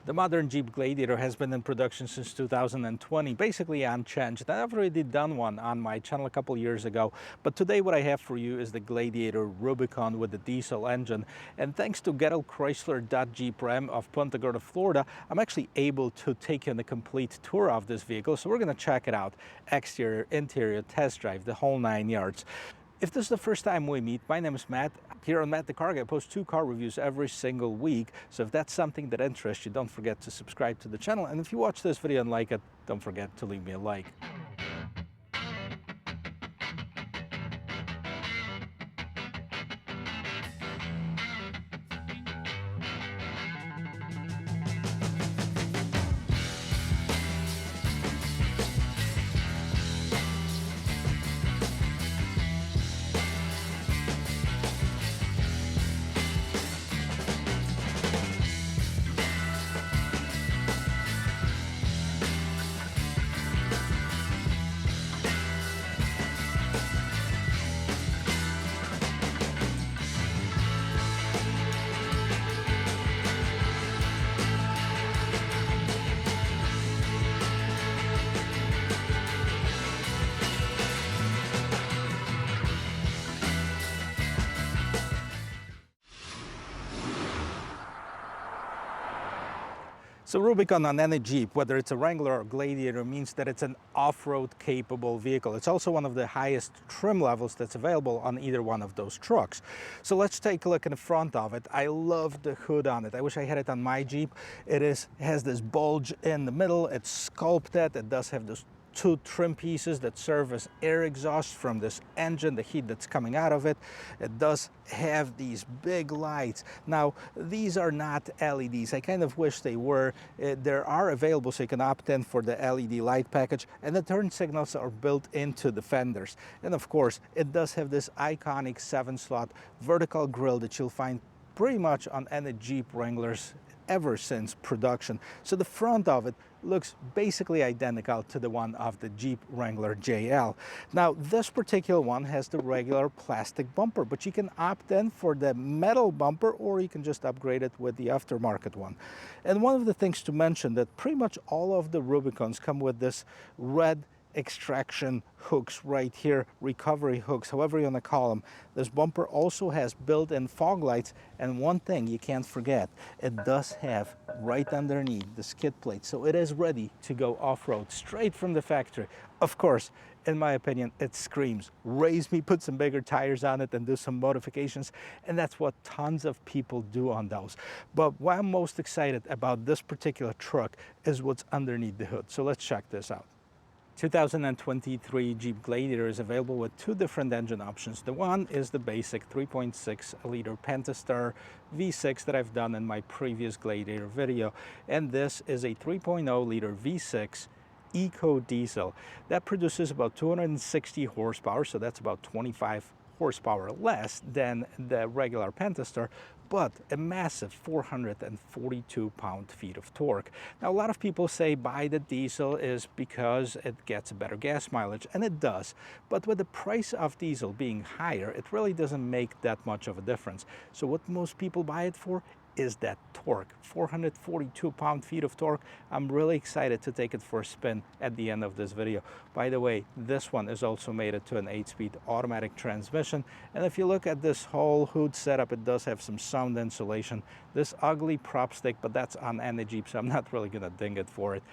The modern Jeep Gladiator has been in production since 2020, basically unchanged. I've already done one on my channel a couple years ago, but today what I have for you is the Gladiator Rubicon with the diesel engine. And thanks to Chrysler.Jeep Ram of Punta Gorda, Florida, I'm actually able to take you on a complete tour of this vehicle. So we're going to check it out, exterior, interior, test drive, the whole 9 yards. If this is the first time we meet, my name is Matt. Here on Matt the Carguy, I post 2 car reviews every single week. So if that's something that interests you, don't forget to subscribe to the channel. And if you watch this video and like it, don't forget to leave me a like. So Rubicon on any Jeep, whether it's a Wrangler or Gladiator, means that it's an off-road capable vehicle. It's also one of the highest trim levels that's available on either one of those trucks. So let's take a look in the front of it. I love the hood on it. I wish I had it on my Jeep. It has this bulge in the middle. It's sculpted. It does have those 2 trim pieces that serve as air exhaust from this engine, the heat that's coming out of it. It does have these big lights. Now, these are not LEDs. I kind of wish they were. They are available, so you can opt in for the LED light package, and the turn signals are built into the fenders. And of course, it does have this iconic 7-slot vertical grille that you'll find pretty much on any Jeep Wranglers ever since production. So the front of it looks basically identical to the one of the Jeep Wrangler JL. Now, this particular one has the regular plastic bumper, but you can opt in for the metal bumper, or you can just upgrade it with the aftermarket one. And one of the things to mention that pretty much all of the Rubicons come with this red extraction hooks right here, recovery hooks, however you want to call them. This bumper also has built-in fog lights, and one thing you can't forget, it does have right underneath the skid plate, so it is ready to go off-road straight from the factory. Of course, in my opinion, it screams raise me, put some bigger tires on it and do some modifications, and that's what tons of people do on those. But what I'm most excited about this particular truck is what's underneath the hood. So let's check this out. 2023 Jeep Gladiator is available with 2 different engine options. The one is the basic 3.6 liter Pentastar V6 that I've done in my previous Gladiator video, and this is a 3.0 liter V6 Eco Diesel that produces about 260 horsepower, so that's about 25 horsepower less than the regular Pentastar, but a massive 442 pound-feet of torque. Now, a lot of people say buy the diesel is because it gets a better gas mileage, and it does. But with the price of diesel being higher, it really doesn't make that much of a difference. So what most people buy it for is that torque, 442 pound-feet of torque. I'm really excited to take it for a spin at the end of this video. By the way, this one is also mated to an 8-speed automatic transmission. And if you look at this whole hood setup, it does have some sound insulation. This ugly prop stick, but that's on any Jeep, so I'm not really gonna ding it for it.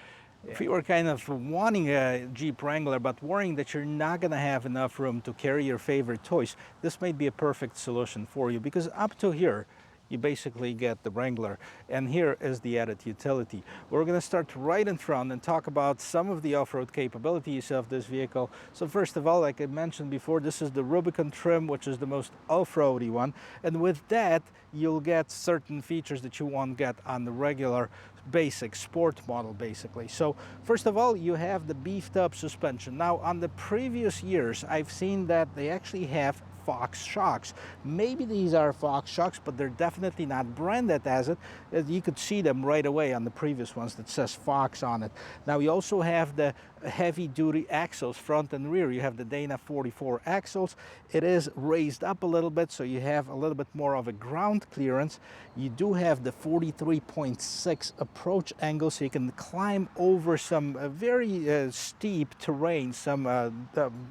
If you were kind of wanting a Jeep Wrangler but worrying that you're not going to have enough room to carry your favorite toys, this may be a perfect solution for you, because up to here, you basically get the Wrangler, and here is the added utility. We're going to start right in front and talk about some of the off-road capabilities of this vehicle. So first of all, like I mentioned before, this is the Rubicon trim, which is the most off-roady one, and with that you'll get certain features that you won't get on the regular basic sport model, basically. So first of all, you have the beefed up suspension. Now, on the previous years, I've seen that they actually have Fox shocks. Maybe these are Fox shocks, but they're definitely not branded as it. You could see them right away on the previous ones that says Fox on it. Now you also have the heavy duty axles front and rear. You have the Dana 44 axles. It is raised up a little bit, so you have a little bit more of a ground clearance. You do have the 43.6 approach angle, so you can climb over some very steep terrain, some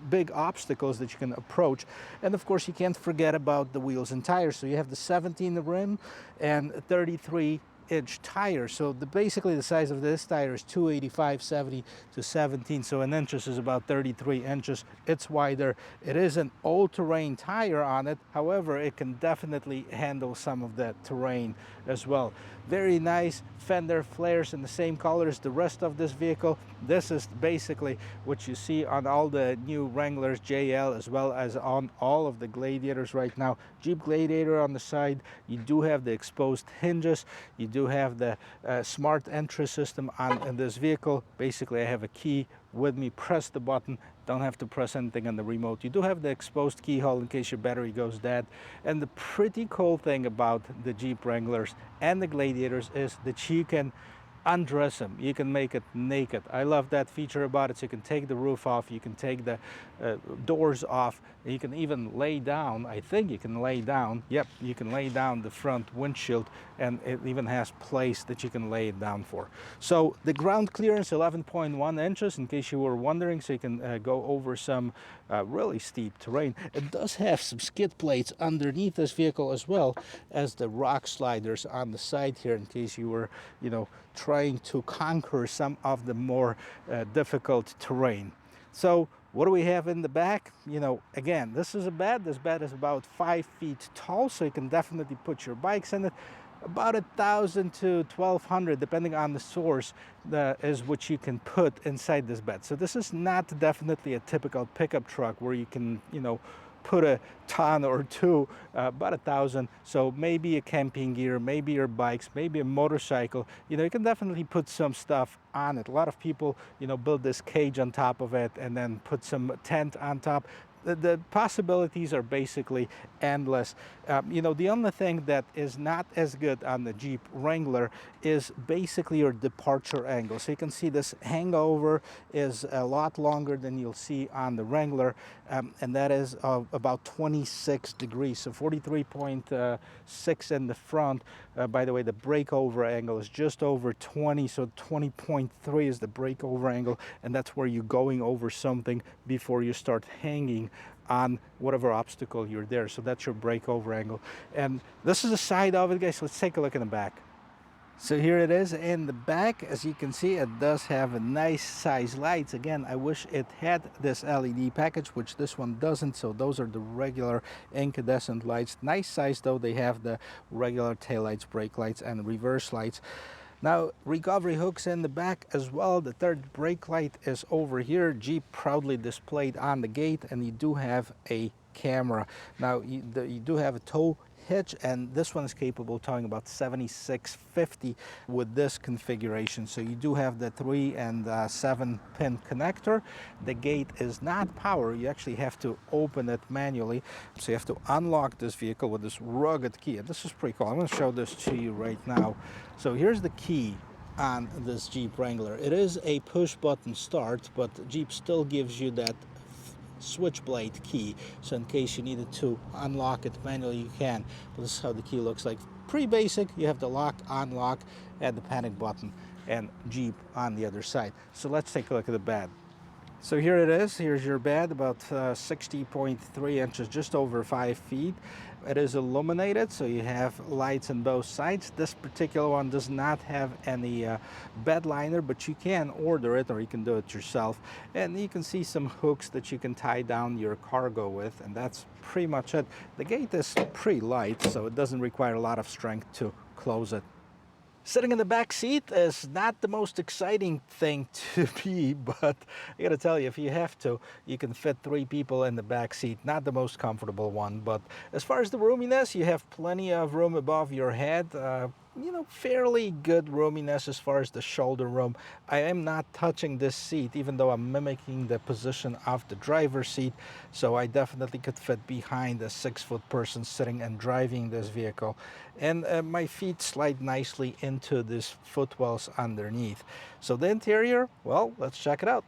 big obstacles that you can approach. And of course you can't forget about the wheels and tires. So you have the 17 rim and 33-inch tire. So basically the size of this tire is 285, 70 to 17. So in inches is about 33 inches. It's wider. It is an all-terrain tire on it. However, it can definitely handle some of that terrain as well. Very nice fender flares in the same color as the rest of this vehicle. This is basically what you see on all the new Wranglers JL as well as on all of the Gladiators right now. Jeep Gladiator on the side. You do have the exposed hinges. You do have the smart entry system on this vehicle. Basically, I have a key with me, press the button, don't have to press anything on the remote. You do have the exposed keyhole in case your battery goes dead. And the pretty cool thing about the Jeep Wranglers and the Gladiators is that you can undress them. You can make it naked. I love that feature about it. So you can take the roof off, you can take the doors off, you can even lay down. I think you can lay down. Yep, you can lay down the front windshield, and it even has place that you can lay it down for. So the ground clearance 11.1 inches in case you were wondering, so you can go over some really steep terrain. It does have some skid plates underneath this vehicle as well as the rock sliders on the side here in case you were, you know, trying to conquer some of the more difficult terrain. So what do we have in the back? You know, again, this is a bed. This bed is about 5 feet tall, so you can definitely put your bikes in it. About 1,000 to 1,200, depending on the source, is what you can put inside this bed. So this is not definitely a typical pickup truck where you can, you know, put a ton or two, about 1,000. So maybe a camping gear, maybe your bikes, maybe a motorcycle. You know, you can definitely put some stuff on it. A lot of people, you know, build this cage on top of it and then put some tent on top. The possibilities are basically endless. You know, the only thing that is not as good on the Jeep Wrangler is basically your departure angle. So you can see this hangover is a lot longer than you'll see on the Wrangler, and that is about 26 degrees. So 43.6 in the front. By the way, the breakover angle is just over 20, so 20.3 is the breakover angle, and that's where you're going over something before you start hanging on whatever obstacle you're there. So that's your breakover angle. And this is the side of it, guys. Let's take a look in the back. So here it is in the back. As you can see, it does have a nice size lights. Again, I wish it had this LED package, which this one doesn't. So those are the regular incandescent lights. Nice size though. They have the regular tail lights, brake lights, and reverse lights. Now, recovery hooks in the back as well. The third brake light is over here. Jeep proudly displayed on the gate, and you do have a camera. Now, you do have a tow hitch, and this one is capable of towing about 7650 with this configuration. So you do have the 3 and 7 pin connector. The gate is not power. You actually have to open it manually. So you have to unlock this vehicle with this rugged key. And this is pretty cool. I'm going to show this to you right now. So here's the key on this Jeep Wrangler. It is a push button start, but Jeep still gives you that switchblade key, so in case you needed to unlock it manually, you can. But this is how the key looks like. Pretty basic. You have the lock, unlock, and the panic button, and Jeep on the other side. So let's take a look at the bed. So here it is. Here's your bed, about 60.3 inches, just over 5 feet. It is illuminated, so you have lights on both sides. This particular one does not have any bed liner, but you can order it, or you can do it yourself. And you can see some hooks that you can tie down your cargo with, and that's pretty much it. The gate is pretty light, so it doesn't require a lot of strength to close it. Sitting in the back seat is not the most exciting thing to be, but I gotta tell you, if you have to, you can fit 3 people in the back seat. Not the most comfortable one, but as far as the roominess, you have plenty of room above your head. you know, fairly good roominess as far as the shoulder room. I am not touching this seat, even though I'm mimicking the position of the driver's seat. So I definitely could fit behind a 6-foot person sitting and driving this vehicle. And my feet slide nicely into these footwells underneath. So the interior, well, let's check it out.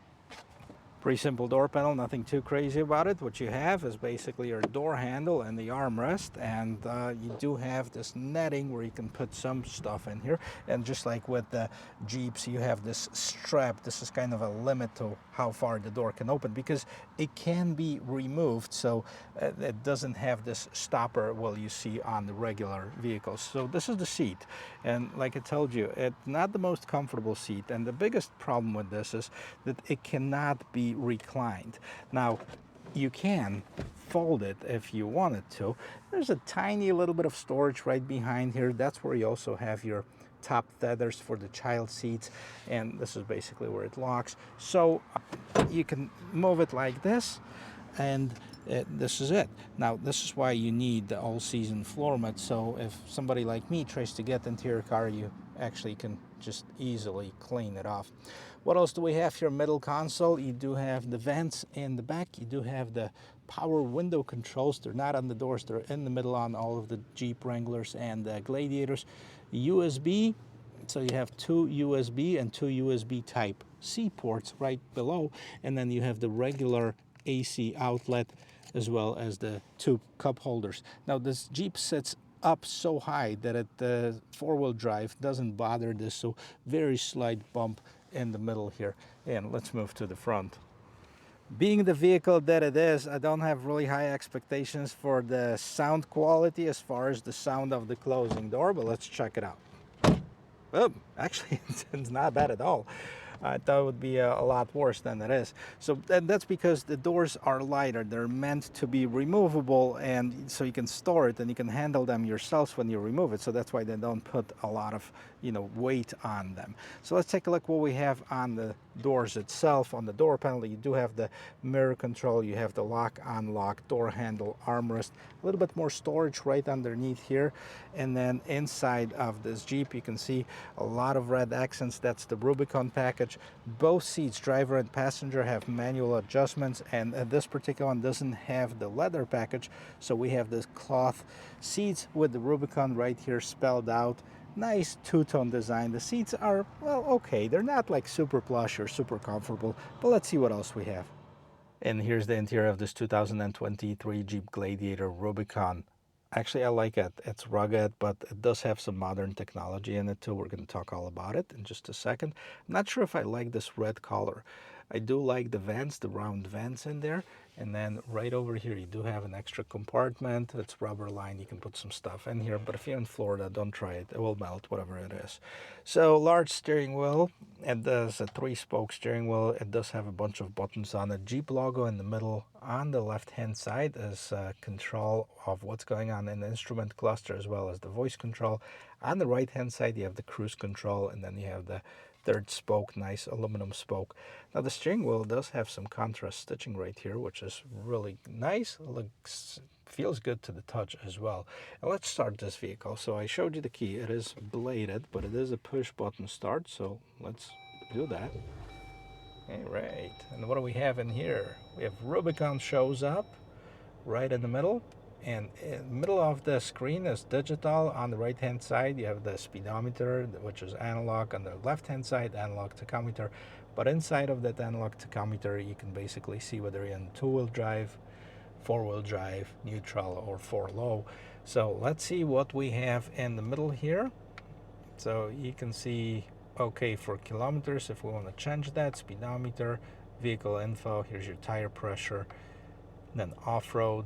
Pretty simple door panel, nothing too crazy about it. What you have is basically your door handle and the armrest, and you do have this netting where you can put some stuff in here. And just like with the Jeeps, you have this strap. This is kind of a limit to how far the door can open, because it can be removed, so it doesn't have this stopper well you see on the regular vehicles. So this is the seat, and like I told you, it's not the most comfortable seat, and the biggest problem with this is that it cannot be reclined. Now, you can fold it if you wanted to. There's a tiny little bit of storage right behind here. That's where you also have your top tethers for the child seats, and this is basically where it locks. So you can move it like this, and this is it. Now, this is why you need the all-season floor mat, so if somebody like me tries to get into your car, you actually can just easily clean it off. What else do we have here? Middle console, you do have the vents in the back. You do have the power window controls. They're not on the doors, they're in the middle on all of the Jeep Wranglers and Gladiators. USB, so you have 2 USB and 2 USB type C ports right below, and then you have the regular AC outlet as well as the 2 cup holders. Now, this Jeep sits up so high that it four-wheel drive doesn't bother this, so very slight bump in the middle here. And let's move to the front. Being the vehicle that it is, I don't have really high expectations for the sound quality as far as the sound of the closing door, but let's check it out. Oh, actually, it's not bad at all. I thought it would be a lot worse than it is. So that's because the doors are lighter. They're meant to be removable, and so you can store it and you can handle them yourselves when you remove it. So that's why they don't put a lot of, you know, weight on them. So let's take a look what we have on the doors itself. On the door panel, you do have the mirror control. You have the lock, unlock, door handle, armrest, a little bit more storage right underneath here. And then inside of this Jeep, you can see a lot of red accents. That's the Rubicon package. Both seats, driver and passenger, have manual adjustments, and this particular one doesn't have the leather package, so we have this cloth seats with the Rubicon right here spelled out. Nice two-tone design. The seats are, well, okay, they're not like super plush or super comfortable, but let's see what else we have. And here's the interior of this 2023 Jeep Gladiator Rubicon. Actually, I like it. It's rugged, but it does have some modern technology in it too. We're going to talk all about it in just a second. I'm not sure if I like this red color. I do like the vents, the round vents in there. And then right over here, you do have an extra compartment. It's rubber lined. You can put some stuff in here. But if you're in Florida, don't try it. It will melt, whatever it is. So large steering wheel. It does a 3-spoke steering wheel. It does have a bunch of buttons on it. Jeep logo in the middle. On the left-hand side is control of what's going on in the instrument cluster, as well as the voice control. On the right-hand side, you have the cruise control, and then you have the 3rd spoke, nice aluminum spoke. Now, the steering wheel does have some contrast stitching right here, which is really nice. Looks, feels good to the touch as well. And let's start this vehicle. So I showed you the key. It is bladed, but it is a push-button start, so let's do that. All right, and what do we have in here? We have Rubicon shows up right in the middle, and in the middle of the screen is digital. On the right hand side you have the speedometer, which is analog. On the left hand side, analog tachometer. But inside of that analog tachometer, you can basically see whether you're in 2-wheel drive, 4-wheel drive, neutral, or 4-low. So let's see what we have in the middle here. So you can see, okay, for kilometers, if we want to change that, speedometer, vehicle info, here's your tire pressure, then off-road,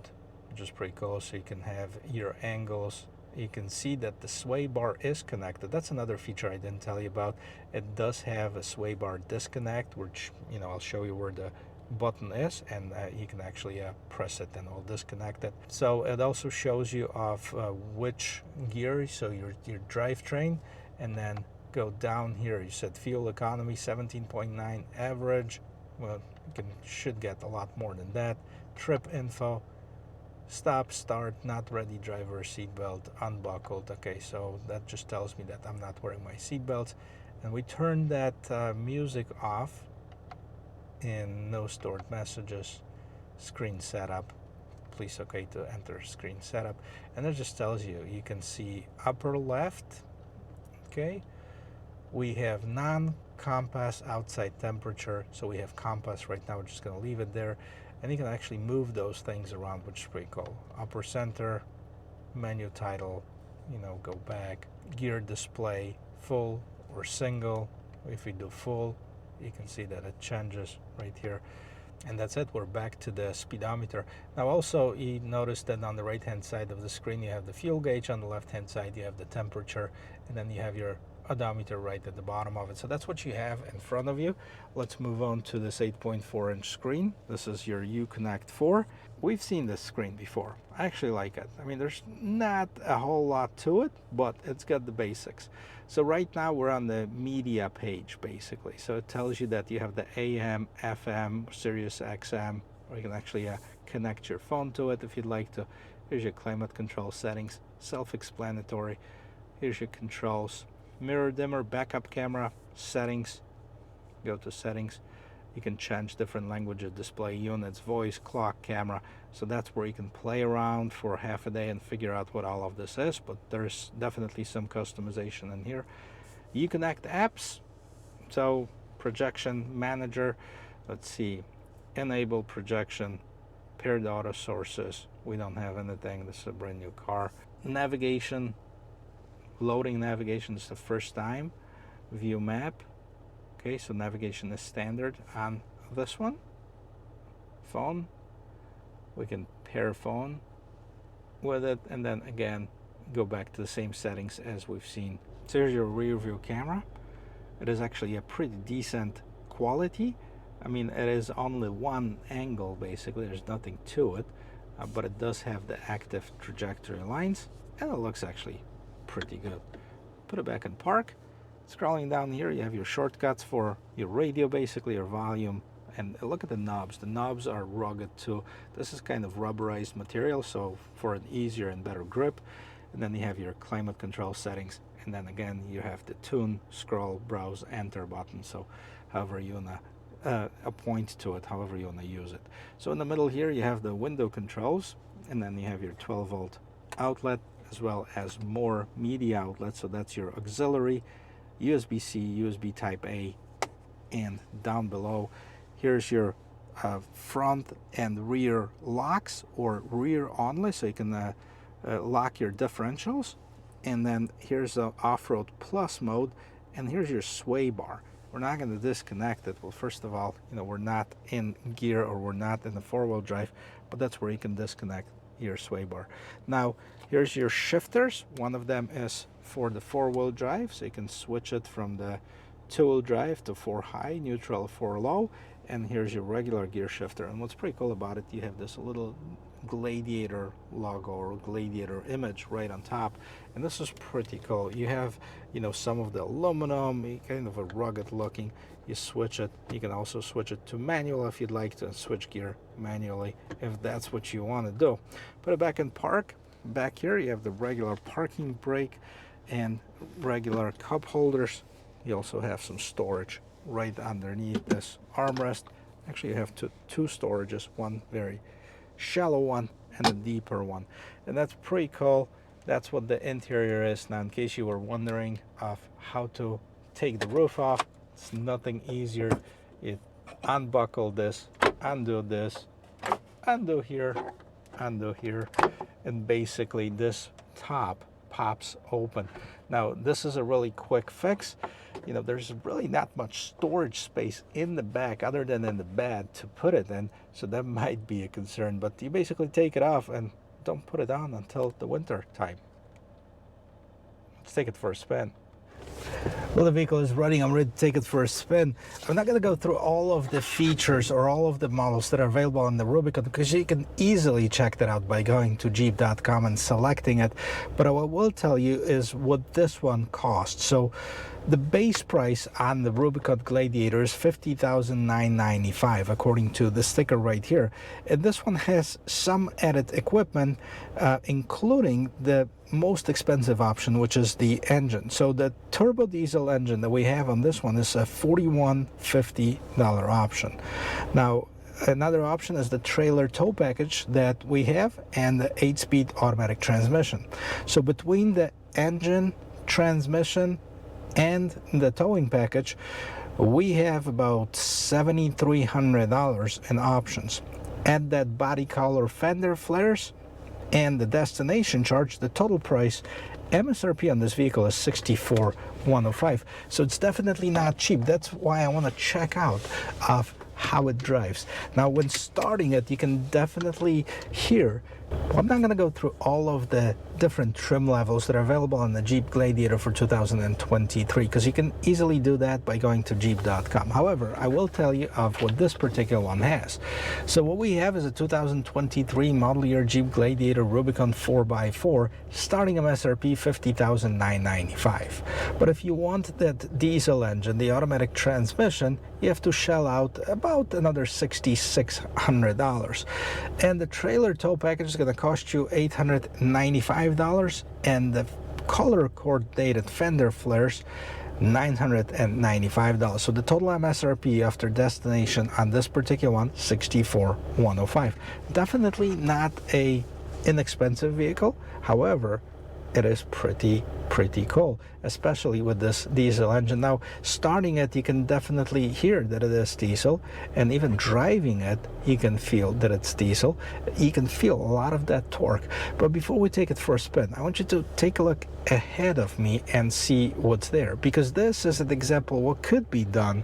which is pretty cool, so you can have your angles. You can see that the sway bar is connected. That's another feature I didn't tell you about. It does have a sway bar disconnect, which, you know, I'll show you where the button is, and you can actually press it and it'll disconnect it. So it also shows you of which gear, so your drivetrain, and then go down here. You said fuel economy 17.9 average. Well, you should get a lot more than that. Trip info, Stop, start, not ready, driver seatbelt, unbuckled. Okay, so that just tells me that I'm not wearing my seatbelt. And we turn that music off in no stored messages, screen setup. Please okay to enter screen setup. And it just tells you, you can see upper left, okay? We have non-compass outside temperature, so we have compass right now. We're just gonna leave it there. And you can actually move those things around, which is pretty cool. Upper center, menu title, you know, go back, gear display, full or single. If we do full, you can see that it changes right here. And that's it, we're back to the speedometer. Now also, you notice that on the right hand side of the screen you have the fuel gauge, on the left hand side you have the temperature, and then you have your odometer right at the bottom of it. So that's what you have in front of you. Let's move on to this 8.4 inch screen. This is your Uconnect 4. We've seen this screen before. I actually like it. I mean, there's not a whole lot to it, but it's got the basics. So right now we're on the media page basically. So it tells you that you have the AM, FM, Sirius XM, or you can actually connect your phone to it if you'd like to. Here's your climate control settings, self-explanatory. Here's your controls. Mirror dimmer, backup camera, settings. Go to settings. You can change different languages, display units, voice, clock, camera. So that's where you can play around for half a day and figure out what all of this is, but there's definitely some customization in here. You connect apps. So projection manager, let's see, enable projection, paired auto sources. We don't have anything. This is a brand new car. Navigation, loading navigation is the first time. View map. Okay, so navigation is standard on this one. Phone. We can pair phone with it, and then again go back to the same settings as we've seen. So here's your rear view camera. It is actually a pretty decent quality. I mean, it is only one angle basically. There's nothing to it, but it does have the active trajectory lines, and it looks actually pretty good. Put it back in park. Scrolling down here, you have your shortcuts for your radio, basically your volume, and look at the knobs. The knobs are rugged too. This is kind of rubberized material, so for an easier and better grip. And then you have your climate control settings, and then again you have the tune, scroll, browse, enter button. So however you wanna point to it, however you wanna use it. So in the middle here you have the window controls, and then you have your 12-volt outlet, as well as more media outlets. So that's your auxiliary, USB-C, USB Type A, and down below here's your front and rear locks, or rear only, so you can lock your differentials. And then here's the off-road plus mode, and here's your sway bar. We're not going to disconnect it. Well, first of all, you know, we're not in gear, or we're not in the four-wheel drive, but that's where you can disconnect your sway bar. Now here's your shifters. One of them is for the four-wheel drive, so you can switch it from the two-wheel drive to 4 high, neutral, 4 low. And here's your regular gear shifter. And what's pretty cool about it, you have this little Gladiator logo or Gladiator image right on top, and this is pretty cool. You have, you know, some of the aluminum, kind of a rugged looking. You switch it. You can also switch it to manual if you'd like to, switch gear manually if that's what you want to do. Put it back in park. Back here you have the regular parking brake and regular cup holders. You also have some storage right underneath this armrest. Actually, you have two storages, one very shallow one and a deeper one, and that's pretty cool. That's what the interior is. Now, in case you were wondering of how to take the roof off, it's nothing easier. You unbuckle this, undo this, undo here, and basically this top pops open. Now, this is a really quick fix. You know, there's really not much storage space in the back other than in the bed to put it in, so that might be a concern. But you basically take it off and don't put it on until the winter time. Let's take it for a spin. Well, the vehicle is running. I'm ready to take it for a spin. I'm not going to go through all of the features or all of the models that are available on the Rubicon, because you can easily check that out by going to jeep.com and selecting it. But what I will tell you is what this one costs. So the base price on the Rubicon Gladiator is $50,995, according to the sticker right here. And this one has some added equipment, including the most expensive option, which is the engine. So the turbo diesel engine that we have on this one is a $4,150 option. Now, another option is the trailer tow package that we have and the 8-speed automatic transmission. So between the engine, transmission, and the towing package, we have about $7,300 in options. Add that body color fender flares and the destination charge, the total price MSRP on this vehicle is $64,105. So it's definitely not cheap. That's why I want to check out of how it drives. Now, when starting it, you can definitely hear. Well, I'm not going to go through all of the different trim levels that are available on the Jeep Gladiator for 2023, because you can easily do that by going to jeep.com. However, I will tell you of what this particular one has. So what we have is a 2023 model year Jeep Gladiator Rubicon 4x4, starting MSRP $50,995. But if you want that diesel engine, the automatic transmission, you have to shell out about another $6,600. And the trailer tow package is going to cost you $895, and the color coordinated fender flares $995. So the total MSRP after destination on this particular one, $64,105. Definitely not a inexpensive vehicle. However, it is pretty cool, especially with this diesel engine. Now, starting it, you can definitely hear that it is diesel, and even driving it, you can feel that it's diesel. You can feel a lot of that torque. But before we take it for a spin, I want you to take a look ahead of me and see what's there, because this is an example of what could be done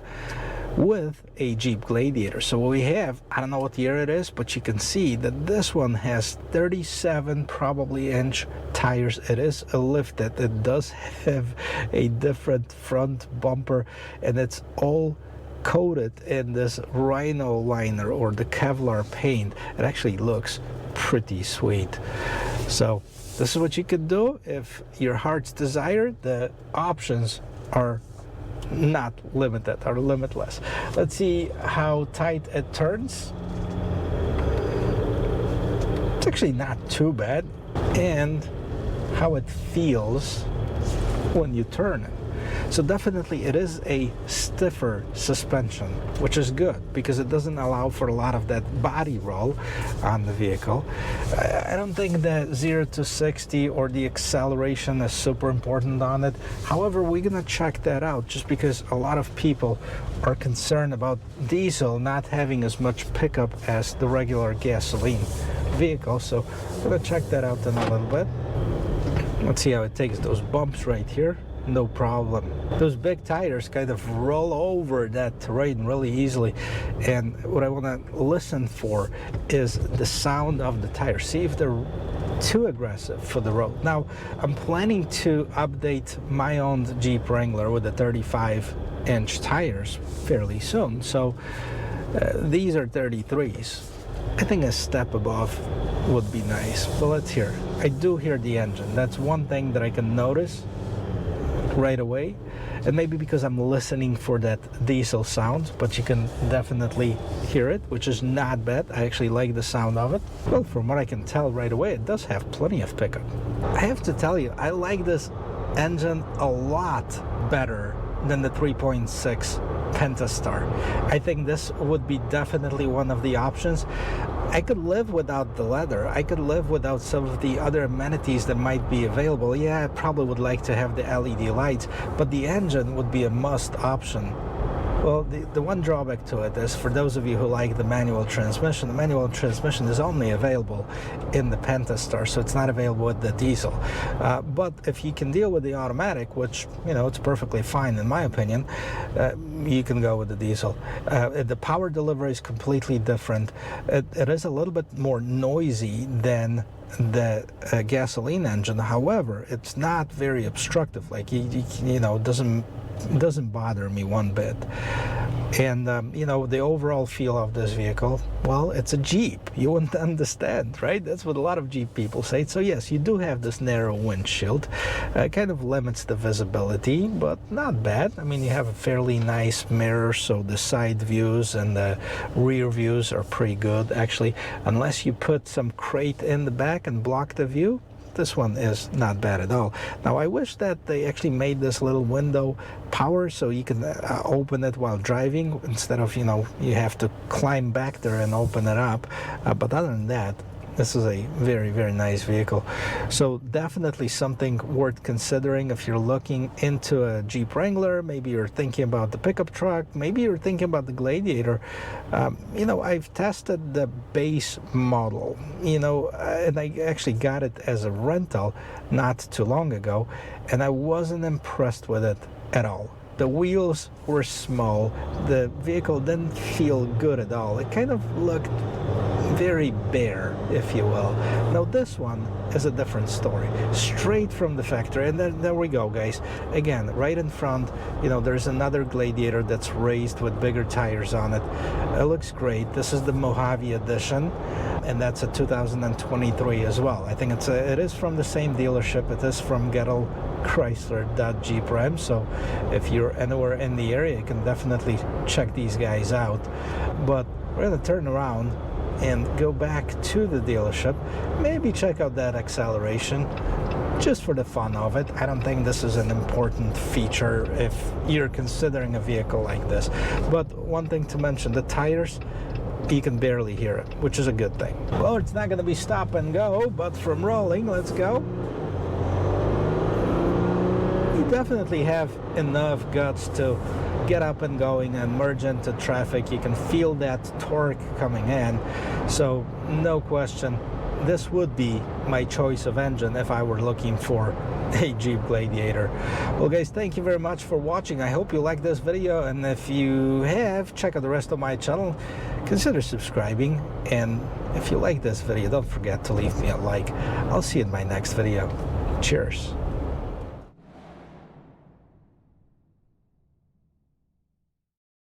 with a Jeep Gladiator. So what we have, I don't know what year it is, but you can see that this one has 37 probably inch tires. It is a lifted. It does have a different front bumper, and it's all coated in this rhino liner or the Kevlar paint. It actually looks pretty sweet. So this is what you could do if your heart's desire. The options are not limited, or limitless. Let's see how tight it turns. It's actually not too bad. And how it feels when you turn it. So definitely it is a stiffer suspension, which is good because it doesn't allow for a lot of that body roll on the vehicle. I don't think that 0 to 60 or the acceleration is super important on it. However, we're gonna check that out just because a lot of people are concerned about diesel not having as much pickup as the regular gasoline vehicle. So we're gonna check that out in a little bit. Let's see how it takes those bumps right here. No problem. Those big tires kind of roll over that terrain really easily, and what I want to listen for is the sound of the tires. See if they're too aggressive for the road. Now, I'm planning to update my own Jeep Wrangler with the 35-inch tires fairly soon, so these are 33s. I think a step above would be nice, but let's hear. I do hear the engine. That's one thing that I can notice right away, and maybe because I'm listening for that diesel sound, but you can definitely hear it, which is not bad. I actually like the sound of it. Well, from what I can tell right away, it does have plenty of pickup. I have to tell you, I like this engine a lot better than the 3.6 Pentastar. I think this would be definitely one of the options. I could live without the leather. I could live without some of the other amenities that might be available. Yeah, I probably would like to have the LED lights, but the engine would be a must option. Well, the one drawback to it is, for those of you who like the manual transmission, the manual transmission is only available in the Pentastar, so it's not available with the diesel. But if you can deal with the automatic, which, you know, it's perfectly fine in my opinion, you can go with the diesel. The power delivery is completely different. It is a little bit more noisy than the gasoline engine. However, it's not very obstructive. Like, you know, it doesn't doesn't bother me one bit. And you know, the overall feel of this vehicle, well, it's a Jeep. You wouldn't understand, right? That's what a lot of Jeep people say. So yes, you do have this narrow windshield. Kind of limits the visibility, but not bad. I mean, you have a fairly nice mirror, so the side views and the rear views are pretty good. Actually, unless you put some crate in the back and block the view, this one is not bad at all. Now, I wish that they actually made this little window power so you can open it while driving instead of, you know, you have to climb back there and open it up. But other than that, this is a very, very nice vehicle. So definitely something worth considering if you're looking into a Jeep Wrangler. Maybe you're thinking about the pickup truck. Maybe you're thinking about the Gladiator. You know, I've tested the base model, you know, and I actually got it as a rental not too long ago, and I wasn't impressed with it at all. The wheels were small. The vehicle didn't feel good at all. It kind of looked very bare, if you will. Now this one is a different story, straight from the factory. And then there we go, guys. Again, right in front, you know, there's another Gladiator that's raised with bigger tires on it. It looks great. This is the Mojave edition, and that's a 2023 as well. I think it is from the same dealership. It is from Gettle Chrysler Jeep Ram. So if you're anywhere in the area, you can definitely check these guys out. But we're gonna turn around and go back to the dealership, maybe check out that acceleration just for the fun of it. I don't think this is an important feature if you're considering a vehicle like this. But one thing to mention, the tires, you can barely hear it, which is a good thing. Well, it's not going to be stop and go, but from rolling, let's go. You definitely have enough guts to get up and going and merge into traffic. You can feel that torque coming in. So no question, this would be my choice of engine if I were looking for a Jeep Gladiator. Well guys, thank you very much for watching. I hope you liked this video, and if you have, check out the rest of my channel. Consider subscribing, and if you like this video, don't forget to leave me a like. I'll see you in my next video. Cheers.